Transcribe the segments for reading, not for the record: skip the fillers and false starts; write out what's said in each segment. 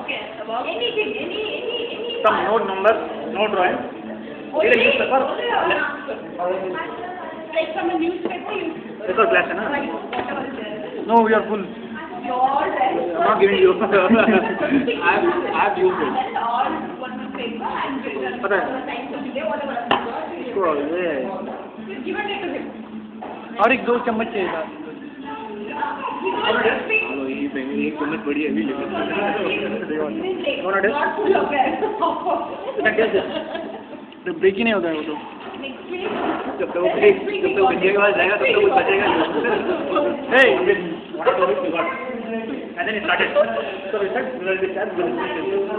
Any. Some no numbers, no drawing. Read a newspaper. Like from a newspaper, you. Record class, na? Whatever is there. No, we are full. Yours and. I'm not giving you. I've used it. And all one paper and Okay. whatever. Cool, yeah. Give and take to him. और एक 2 चम्मच चाहिए He चम्मच बड़ी है not full of तो break ही नहीं होता है वो तो Next week. जब तक वो इंडिया के पास जाएगा तब तक कुछ बचेगा hey what are you got and then it started so we said we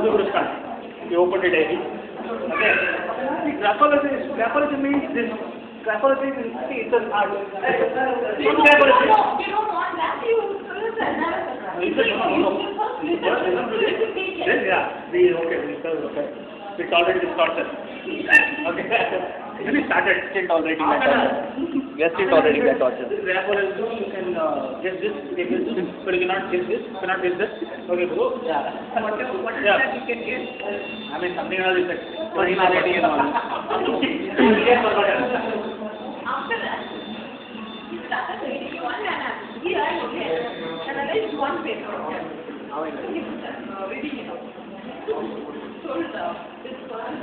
will start we opened it daily okay graphology means this graphology is it's an art You don't want that. You then yeah we okay it's already distorted okay then we started still tolerating that torture we are still tolerating that torture therefore you can guess this but you cannot guess this cannot guess this okay go yeah what is that you can guess I mean something else is like personality and all after that, you started reading one and here I okay. And then it's one paper. Reading it out. So this one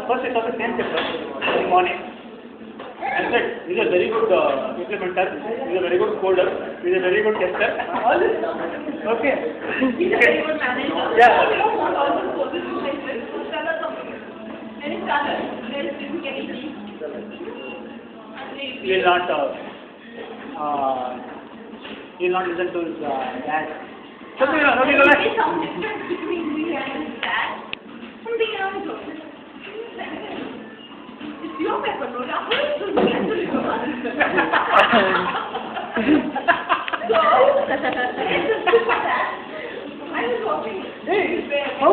first it was a 10th chapter in the morning. I said, he's a very good implementer, he's a very good coder, he's a very good tester. All this. Okay. He's a very good manager. Yeah. You don't want all those courses to like this. Then it started. Then it didn't get easy. He will not listen to his dad. Something else. Okay, go back. There is some difference between me and his dad. Something else. It's your paper, no? Now, who is this? So, I was hoping. Hey, how?